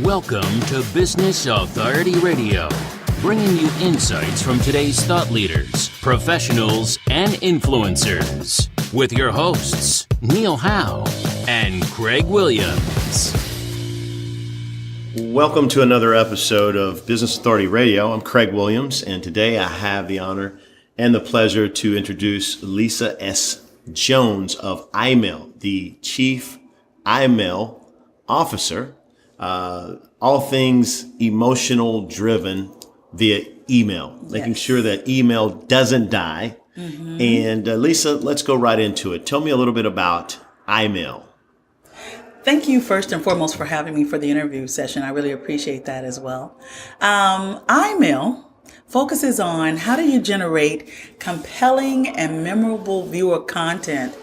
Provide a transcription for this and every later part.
Welcome to Business Authority Radio, bringing you insights from today's thought leaders, professionals, and influencers. With your hosts, Neil Howe and Craig Williams. Welcome to another episode of Business Authority Radio. I'm Craig Williams, and today I have the honor and the pleasure to introduce Lisa S. Jones of iMail, the Chief iMail Officer. All things emotional driven via email, making sure that email doesn't die. Mm-hmm. And Lisa, let's go right into it. Tell me a little bit about iMail. Thank you first and foremost for having me for the interview session. I really appreciate that as well. iMail focuses on how do you generate compelling and memorable viewer content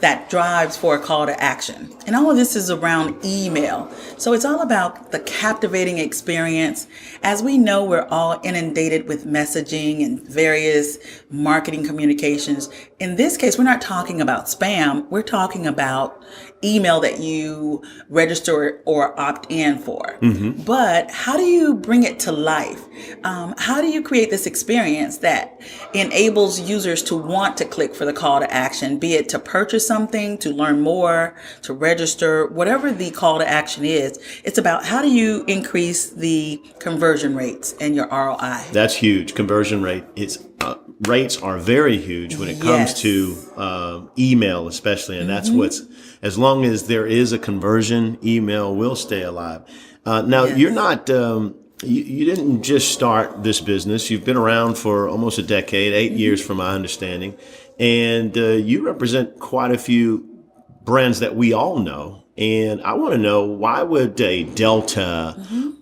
that drives for a call to action. And all of this is around email. So it's all about the captivating experience. As we know, we're all inundated with messaging and various marketing communications. In this case, we're not talking about spam. We're talking about email that you register or opt in for. Mm-hmm. But how do you bring it to life? How do you create this experience that enables users to want to click for the call to action, be it to purchase something, to learn more, to register, whatever the call to action is? It's about how do you increase the conversion rates and your ROI. That's huge. Conversion rate is rates are very huge when it comes to email, especially, and that's what's. As long as there is a conversion, email will stay alive. Now, you're not. You didn't just start this business. You've been around for almost a decade, 8 years from my understanding. And you represent quite a few brands that we all know. And I want to know, why would a Delta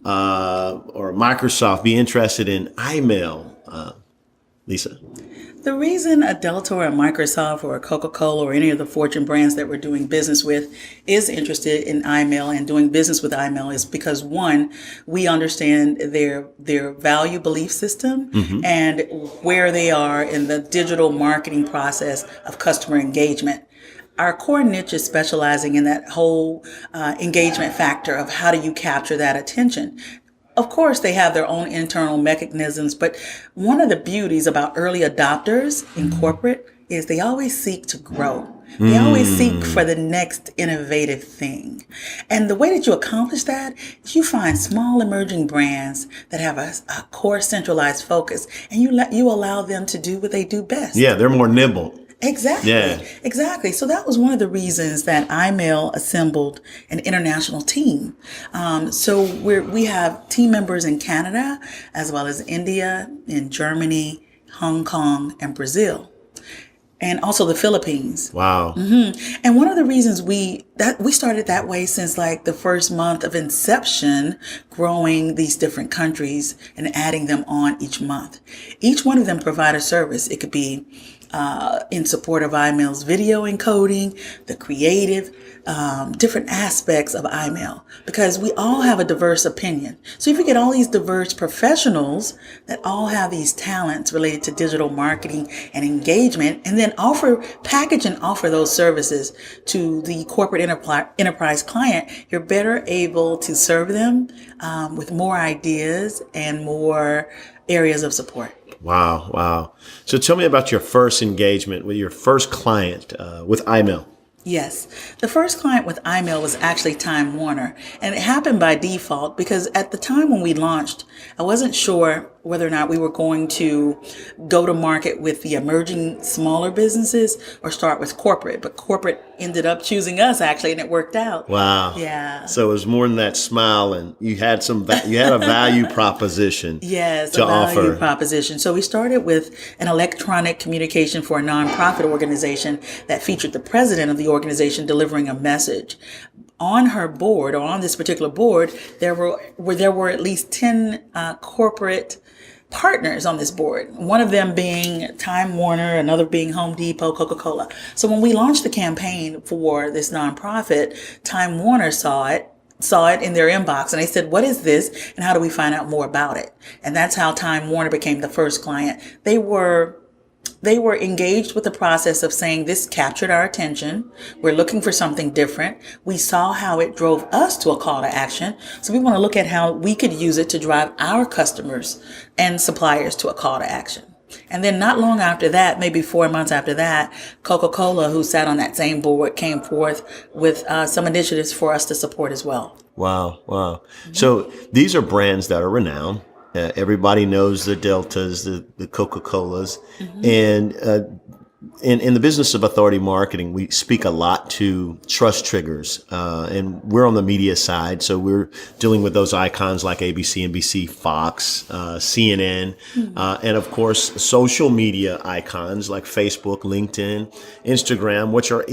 or Microsoft be interested in iMail, Lisa? The reason a Delta or a Microsoft or a Coca-Cola or any of the Fortune brands that we're doing business with is interested in iMail and doing business with iMail is because, one, we understand their value belief system and where they are in the digital marketing process of customer engagement. Our core niche is specializing in that whole engagement factor of how do you capture that attention. Of course, they have their own internal mechanisms, but one of the beauties about early adopters in corporate is they always seek to grow. They always seek for the next innovative thing. And the way that you accomplish that is you find small emerging brands that have a core centralized focus, and you allow them to do what they do best. Yeah, they're more nimble. Exactly. Yeah. Exactly. So that was one of the reasons that iMail assembled an international team. So we have team members in Canada, as well as India, in Germany, Hong Kong, and Brazil, and also the Philippines. Wow. And one of the reasons we started that way since like the first month of inception, growing these different countries and adding them on each month. Each one of them provide a service. It could be in support of iMail's video encoding, the creative, different aspects of iMail, because we all have a diverse opinion. So if you get all these diverse professionals that all have these talents related to digital marketing and engagement, and then package and offer those services to the corporate enterprise client, you're better able to serve them with more ideas and more areas of support. Wow. So tell me about your first engagement with your first client with iMail. Yes. The first client with iMail was actually Time Warner. And it happened by default because at the time when we launched, I wasn't sure whether or not we were going to go to market with the emerging smaller businesses or start with corporate. But corporate ended up choosing us, actually, and it worked out. Wow. Yeah. So it was more than that smile, and you had a value proposition. Yes, to a value offer. proposition. So we started with an electronic communication for a nonprofit organization that featured the president of the organization delivering a message. On her board, or on this particular board, there were at least 10 corporate partners on this board, one of them being Time Warner, another being Home Depot, Coca-Cola. So when we launched the campaign for this nonprofit, Time Warner saw it in their inbox and they said, "What is this? And how do we find out more about it?" And that's how Time Warner became the first client. They were they were engaged with the process of saying, this captured our attention. We're looking for something different. We saw how it drove us to a call to action. So we want to look at how we could use it to drive our customers and suppliers to a call to action. And then not long after that, maybe 4 months after that, Coca-Cola, who sat on that same board, came forth with some initiatives for us to support as well. Wow. Wow. So these are brands that are renowned. Everybody knows the Deltas, the Coca-Colas. And in the business of authority marketing, we speak a lot to trust triggers. And we're on the media side, so we're dealing with those icons like ABC, NBC, Fox, CNN, and of course, social media icons like Facebook, LinkedIn, Instagram, which are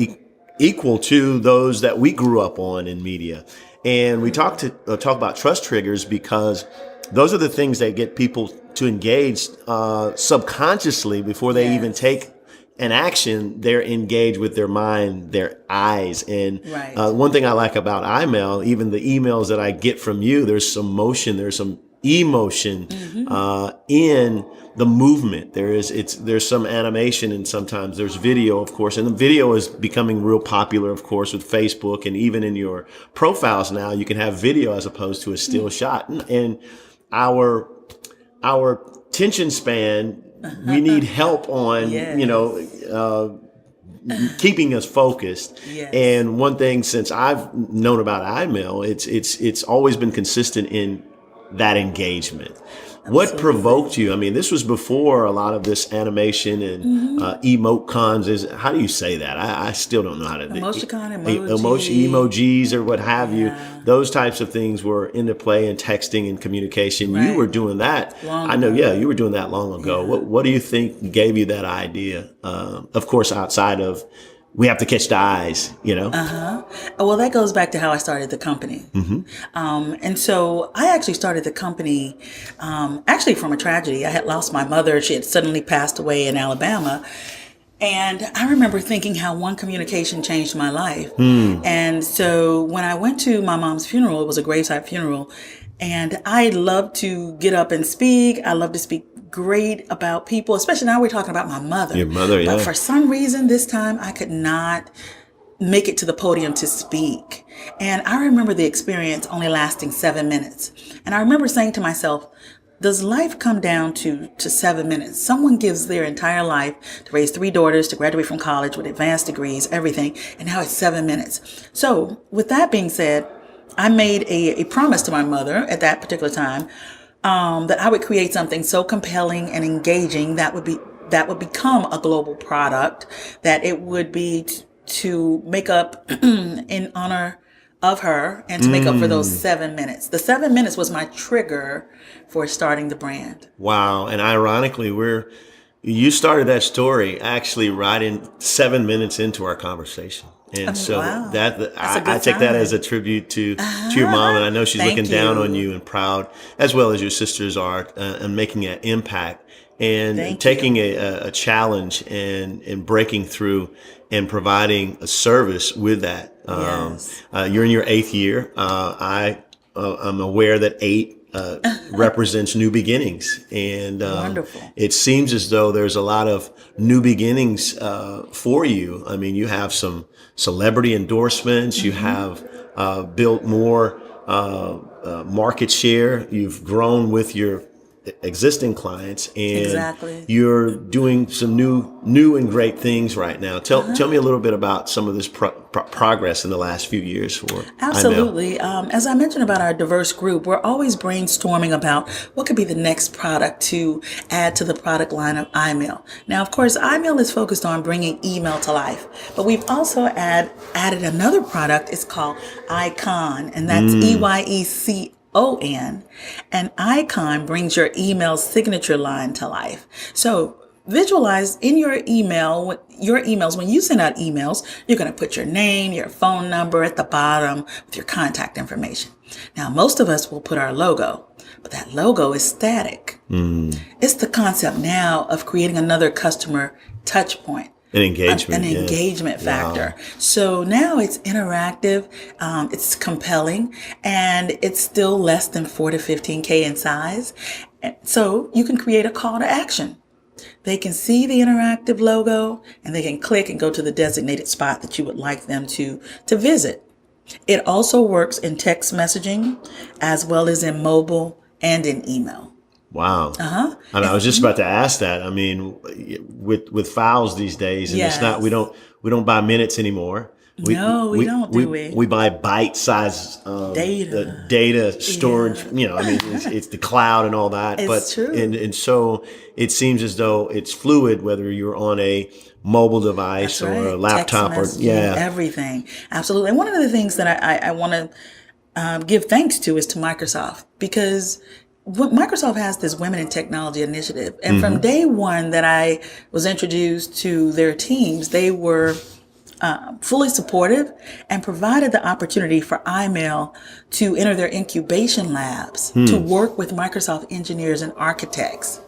equal to those that we grew up on in media. And we talk about trust triggers because those are the things that get people to engage subconsciously before they even take an action. They're engaged with their mind, their eyes. And one thing I like about iMail, even the emails that I get from you, there's some motion, there's some emotion in the movement. There's some animation, and sometimes there's video, of course. And the video is becoming real popular, of course, with Facebook. And even in your profiles now, you can have video as opposed to a still shot. And our attention span, we need help on, keeping us focused. And one thing, since I've known about iMail, it's always been consistent in that engagement. What provoked you? I mean, this was before a lot of this animation and emoticons. How do you say that? I still don't know how to. Emojis or what have you. Those types of things were into play in texting and communication. You were doing that. I know. Yeah, you were doing that long ago. What do you think gave you that idea? Of course, outside of, we have to catch the eyes, Well, that goes back to how I started the company. And so I actually started the company actually from a tragedy. I had lost my mother. She had suddenly passed away in Alabama. And I remember thinking how one communication changed my life. And so when I went to my mom's funeral, it was a graveside funeral. And I love to get up and speak. I love to speak great about people, especially now we're talking about my mother. Your mother, But for some reason this time I could not make it to the podium to speak. And I remember the experience only lasting 7 minutes. And I remember saying to myself, does life come down to 7 minutes? Someone gives their entire life to raise 3 daughters, to graduate from college with advanced degrees, everything, and now it's 7 minutes. So with that being said, I made a promise to my mother at that particular time that I would create something so compelling and engaging that would become a global product, that it would be to make up in honor of her and to make up for those 7 minutes. The 7 minutes was my trigger for starting the brand. Wow. And ironically, you started that story actually right in 7 minutes into our conversation. And so I take that as a tribute to your mom. And I know she's looking down on you and proud, as well as your sisters are, and making an impact and taking a challenge and breaking through and providing a service with that. You're in your 8th year. I'm aware that 8 represents new beginnings. And it seems as though there's a lot of new beginnings for you. I mean, you have some celebrity endorsements. You have built more market share. You've grown with your existing clients, and you're doing some new and great things right now. Tell me a little bit about some of this progress in the last few years for Absolutely. As I mentioned about our diverse group, we're always brainstorming about what could be the next product to add to the product line of iMail. Now, of course, iMail is focused on bringing email to life, but we've also added another product. It's called Icon, and that's EYECON. An icon brings your email signature line to life. So visualize in your emails, when you send out emails, you're going to put your name, your phone number at the bottom with your contact information. Now, most of us will put our logo, but that logo is static. It's the concept now of creating another customer touch point. An engagement. An engagement factor. Wow. So now it's interactive, it's compelling, and it's still less than 4 to 15K in size. So you can create a call to action. They can see the interactive logo and they can click and go to the designated spot that you would like them to visit. It also works in text messaging as well as in mobile and in email. Wow. And I was just about to ask that. I mean, with files these days, and it's not, we don't buy minutes anymore. We don't. We buy bite-sized data storage. You know, I mean, it's the cloud and all that. It's true. And so it seems as though it's fluid, whether you're on a mobile device or a laptop everything. Absolutely. And one of the things that I want to give thanks to is to Microsoft, because Microsoft has this Women in Technology initiative. And from day one that I was introduced to their teams, they were fully supportive and provided the opportunity for iMail to enter their incubation labs to work with Microsoft engineers and architects,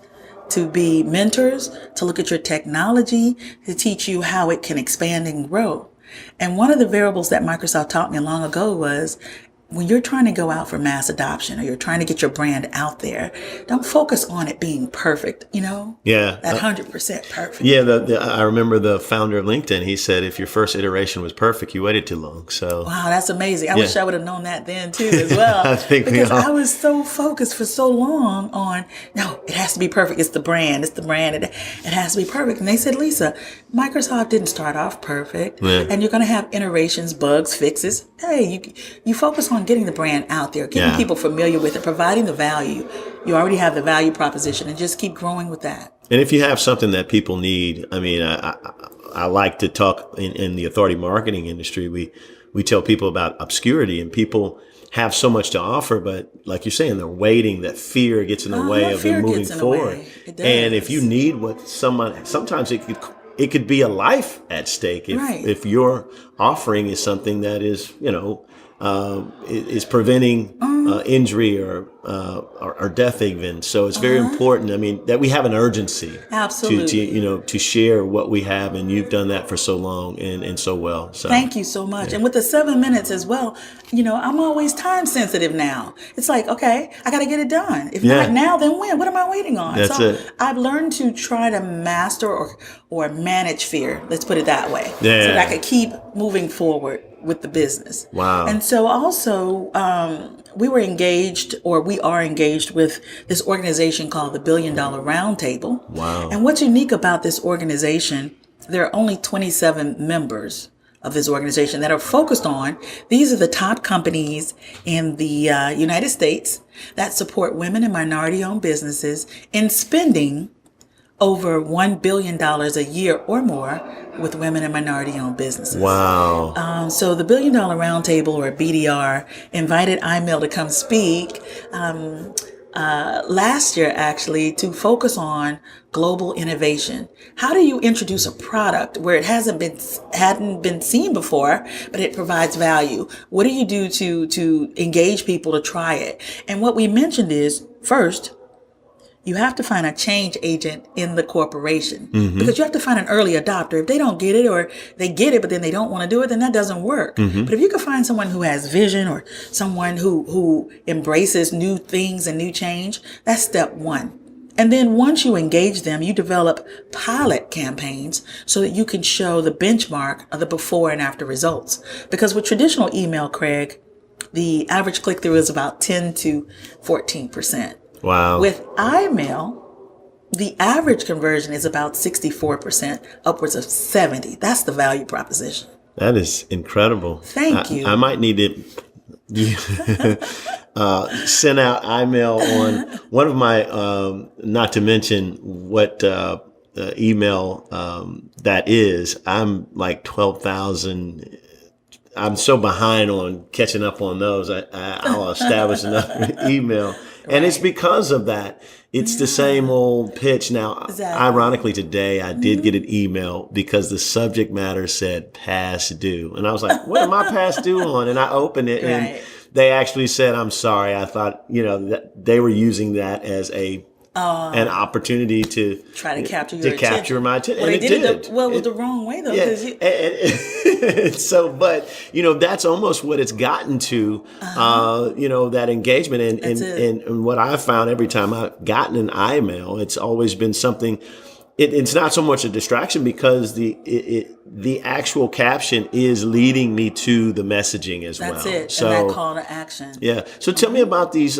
to be mentors, to look at your technology, to teach you how it can expand and grow. And one of the variables that Microsoft taught me long ago was, when you're trying to go out for mass adoption or you're trying to get your brand out there, don't focus on it being perfect, you know? Yeah. That 100% perfect. Yeah. I remember the founder of LinkedIn, he said, if your first iteration was perfect, you waited too long. So. Wow, that's amazing. I wish I would have known that then too as well. I think because I was so focused for so long on, no, it has to be perfect. It's the brand. It has to be perfect. And they said, Lisa, Microsoft didn't start off perfect. Yeah. And you're going to have iterations, bugs, fixes. Hey, you focus on getting the brand out there, getting people familiar with it, providing the value. You already have the value proposition, and just keep growing with that. And if you have something that people need, I mean, I like to talk in the authority marketing industry. We tell people about obscurity, and people have so much to offer, but like you're saying, they're waiting. That fear gets in the way of them moving forward. It does. And if you need sometimes it could be a life at stake if your offering is something that is, is preventing injury or death even. So it's very important. I mean, that we have an urgency to share what we have, and you've done that for so long and so well. So thank you so much. And with the 7 minutes as well, I'm always time sensitive now. It's like, okay, I got to get it done. If not now, then when? What am I waiting on? That's it. I've learned to try to master or manage fear. Let's put it that way. Yeah. So that I could keep moving forward with the business. Wow. And so also, we are engaged with this organization called the $1 Billion Roundtable. Wow. And what's unique about this organization, there are only 27 members of this organization that are focused on, these are the top companies in the United States that support women and minority-owned businesses in spending over $1 billion a year or more with women and minority-owned businesses. Wow. So the $1 Billion Roundtable, or BDR, invited iMail to come speak last year, actually, to focus on global innovation. How do you introduce a product where it hadn't been seen before, but it provides value? What do you do to engage people to try it? And what we mentioned is, first, you have to find a change agent in the corporation, because you have to find an early adopter. If they don't get it, or they get it, but then they don't want to do it, then that doesn't work. But if you can find someone who has vision, or someone who embraces new things and new change, that's step one. And then once you engage them, you develop pilot campaigns so that you can show the benchmark of the before and after results. Because with traditional email, Craig, the average click-through is about 10 to 14%. Wow. With iMail, the average conversion is about 64%, upwards of 70%. That's the value proposition. That is incredible. Thank you. I might need to send out iMail on one of my, not to mention what email that is. I'm like 12,000. I'm so behind on catching up on those. I'll establish another email. And it's because of that. It's the same old pitch. Now, ironically, today I did get an email because the subject matter said past due. And I was like, what am I past due on? And I opened it and they actually said, I'm sorry. I thought, that they were using that as an opportunity to try to capture your attention. Capture my attention. Well, and they it did did. it was the wrong way, though. Yeah. So, but, that's almost what it's gotten to, that engagement. And what I've found every time I've gotten an iMail, it's always been something it's not so much a distraction because the actual caption is leading me to the messaging as well. That's it. So and that call to action. yeah. So tell me about these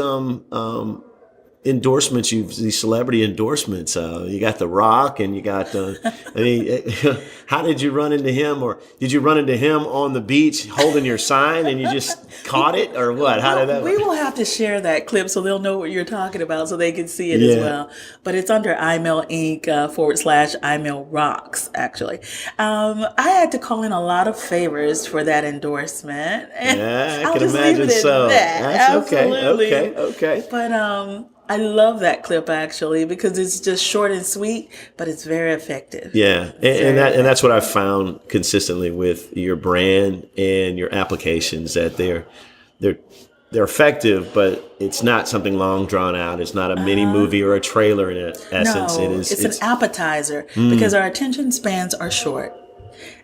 endorsements. These celebrity endorsements. You got The Rock, and you got how did you run into him, or did you run into him on the beach holding your sign and you just caught it, or what? How did that? We will have to share that clip so they'll know what you're talking about, so they can see it as well. But it's under iMail Inc. / iMail Rocks. Actually, I had to call in a lot of favors for that endorsement. And I can imagine so. That's Absolutely. Okay. But I love that clip actually because it's just short and sweet, but it's very effective. Yeah, and that's what I've found consistently with your brand and your applications, that they're effective, but it's not something long drawn out. It's not a mini movie or a trailer in essence. No, it's an appetizer because our attention spans are short.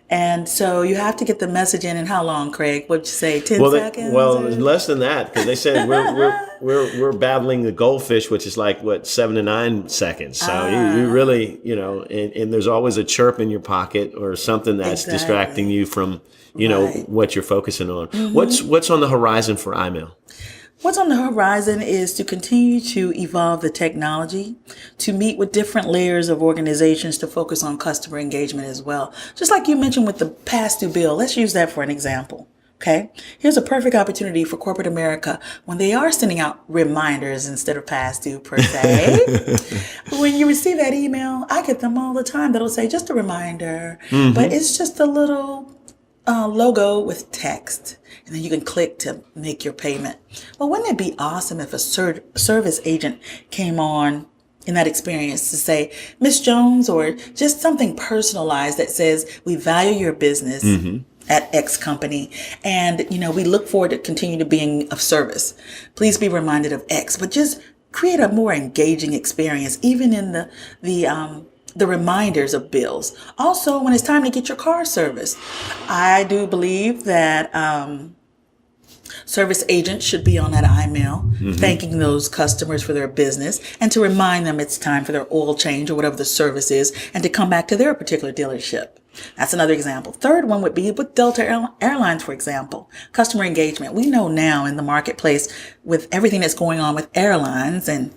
And so you have to get the message in how long, Craig? What'd you say, 10 seconds? Less than that, because they said we're battling the goldfish, which is like 7 to 9 seconds. So you really, and there's always a chirp in your pocket or something that's distracting you from, what you're focusing on. What's on the horizon for iMail? What's on the horizon is to continue to evolve the technology, to meet with different layers of organizations to focus on customer engagement as well. Just like you mentioned with the past due bill, let's use that for an example. Okay, here's a perfect opportunity for corporate America when they are sending out reminders instead of past due per se. When you receive that email, I get them all the time that'll say just a reminder, but it's just a little logo with text, and then you can click to make your payment. Well, wouldn't it be awesome if a service agent came on in that experience to say, Miss Jones, or just something personalized that says, we value your business at X company, and we look forward to continue to being of service. Please be reminded of X, but just create a more engaging experience, even in the reminders of bills. Also, when it's time to get your car serviced, I do believe that service agents should be on that iMail, thanking those customers for their business and to remind them it's time for their oil change or whatever the service is, and to come back to their particular dealership. That's another example. Third one would be with Delta Airlines, for example, customer engagement. We know now in the marketplace with everything that's going on with airlines and,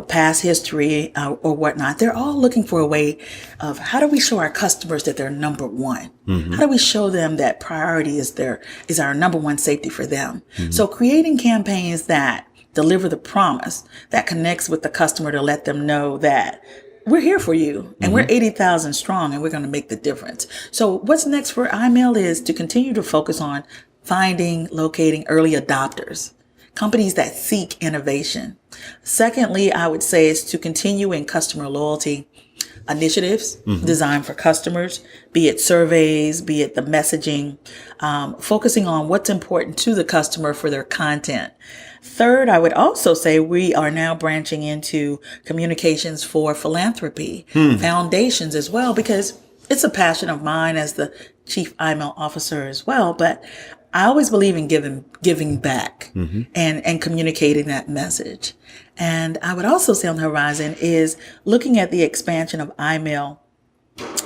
past history or whatnot, they're all looking for a way of how do we show our customers that they're number one? How do we show them that priority is our number one safety for them? So creating campaigns that deliver the promise that connects with the customer to let them know that we're here for you, and we're 80,000 strong, and we're going to make the difference. So what's next for iMail is to continue to focus on finding, locating early adopters, companies that seek innovation. Secondly, I would say is to continue in customer loyalty initiatives designed for customers, be it surveys, be it the messaging, focusing on what's important to the customer for their content. Third, I would also say we are now branching into communications for philanthropy, foundations as well, because it's a passion of mine as the chief iMail officer as well. But I always believe in giving back and communicating that message. And I would also say on the horizon is looking at the expansion of iMail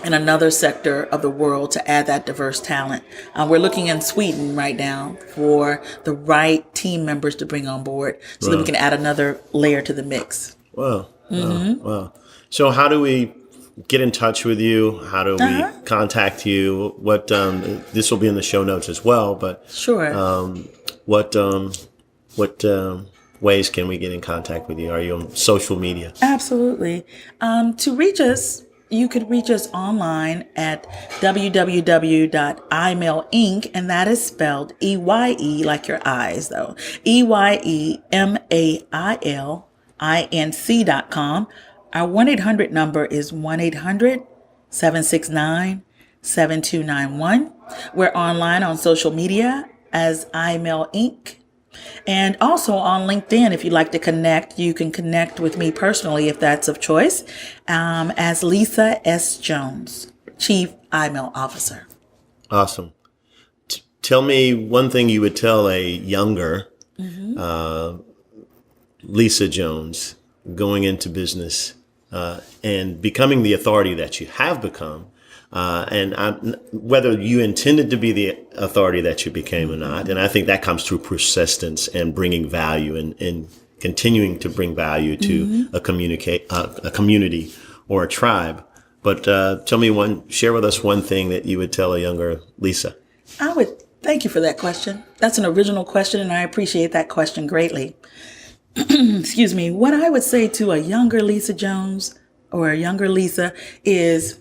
in another sector of the world to add that diverse talent. We're looking in Sweden right now for the right team members to bring on board so that we can add another layer to the mix. Wow. Wow. So how do we get in touch with you? How do we contact you? What this will be in the show notes as well, but sure. What ways can we get in contact with you? Are you on social media? Absolutely. To reach us, you could reach us online at www.imailinc, and that is spelled EYE, like your eyes though, EYEMAILINC.com. Our 1-800 number is 1-800-769-7291. We're online on social media as iMail Inc. And also on LinkedIn, if you'd like to connect, you can connect with me personally if that's of choice, as Lisa S. Jones, Chief iMail Officer. Awesome. Tell me one thing you would tell a younger Lisa Jones going into business and becoming the authority that you have become. Whether you intended to be the authority that you became or not. And I think that comes through persistence and bringing value and continuing to bring value to a community or a tribe. But share with us one thing that you would tell a younger Lisa. Thank you for that question. That's an original question, and I appreciate that question greatly. Excuse me. What I would say to a younger Lisa Jones or a younger Lisa is,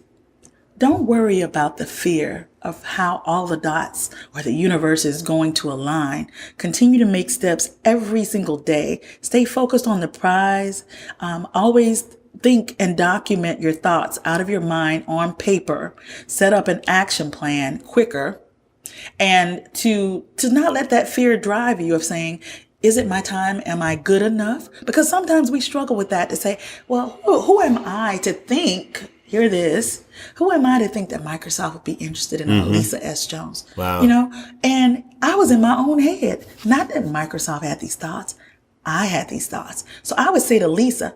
don't worry about the fear of how all the dots or the universe is going to align. Continue to make steps every single day. Stay focused on the prize. Always think and document your thoughts out of your mind on paper. Set up an action plan quicker. And to not let that fear drive you of saying, is it my time? Am I good enough? Because sometimes we struggle with that, to say, well, who am I to think, hear this, who am I to think that Microsoft would be interested in a Lisa S. Jones? Wow. And I was in my own head. Not that Microsoft had these thoughts. I had these thoughts. So I would say to Lisa,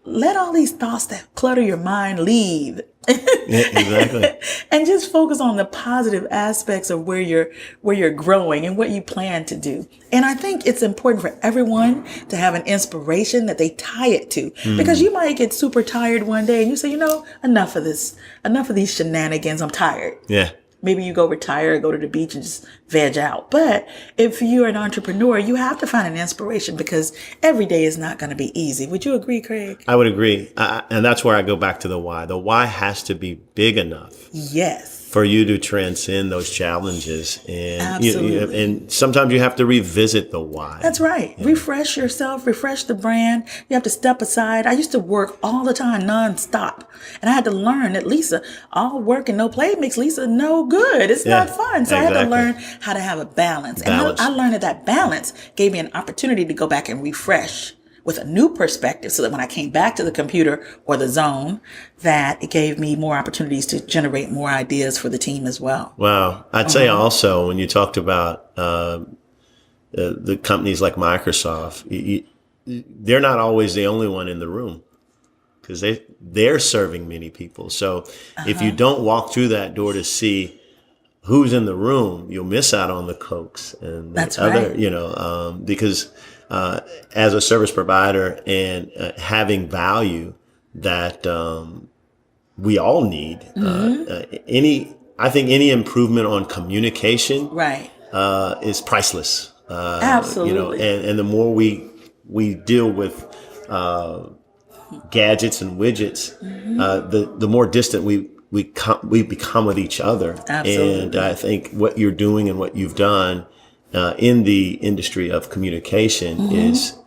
let all these thoughts that clutter your mind leave. Yeah, exactly. And just focus on the positive aspects of where you're growing and what you plan to do. And I think it's important for everyone to have an inspiration that they tie it to, because you might get super tired one day and you say, enough of this, enough of these shenanigans. I'm tired. Yeah. Maybe you go retire, go to the beach and just veg out. But if you're an entrepreneur, you have to find an inspiration, because every day is not going to be easy. Would you agree, Craig? I would agree. And that's where I go back to the why. The why has to be big enough. Yes. For you to transcend those challenges. And Absolutely. and sometimes you have to revisit the why. That's right. Yeah. Refresh yourself, refresh the brand. You have to step aside. I used to work all the time, nonstop. And I had to learn that Lisa, all work and no play makes Lisa no good. It's not fun. So I had to learn how to have a balance. And I learned that balance gave me an opportunity to go back and refresh with a new perspective, so that when I came back to the computer or the zone, that it gave me more opportunities to generate more ideas for the team as well. Wow. I'd say also, when you talked about the companies like Microsoft, they're not always the only one in the room, because they're serving many people. So if you don't walk through that door to see who's in the room, you'll miss out on the Cokes and That's other, right. Because as a service provider and having value that we all need, I think any improvement on communication is priceless. Absolutely. And the more we deal with gadgets and widgets, the more distant we become with each other. Absolutely. And I think what you're doing and what you've done in the industry of communication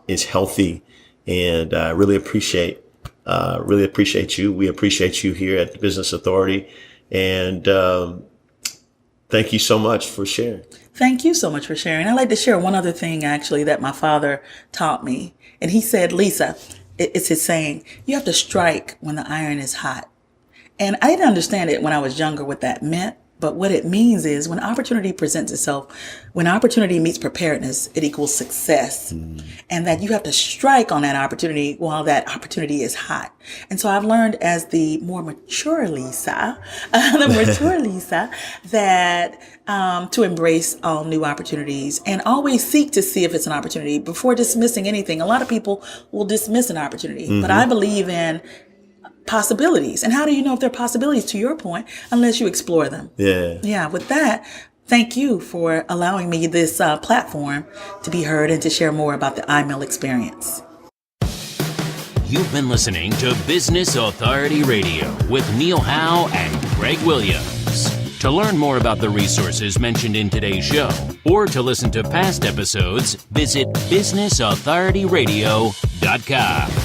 is healthy, and I really appreciate you. We appreciate you here at the Business Authority, and thank you so much for sharing. Thank you so much for sharing. I'd like to share one other thing, actually, that my father taught me. And he said, Lisa, it's his saying, you have to strike when the iron is hot. And I didn't understand it when I was younger, what that meant. But what it means is, when opportunity presents itself, when opportunity meets preparedness, it equals success. And that you have to strike on that opportunity while that opportunity is hot. And so I've learned, as the more mature Lisa, that to embrace all new opportunities and always seek to see if it's an opportunity before dismissing anything. A lot of people will dismiss an opportunity, but I believe in possibilities. And how do you know if they're possibilities, to your point, unless you explore them? Yeah. With that, thank you for allowing me this platform to be heard and to share more about the iMill experience. You've been listening to Business Authority Radio with Neil Howe and Greg Williams. To learn more about the resources mentioned in today's show, or to listen to past episodes, visit businessauthorityradio.com.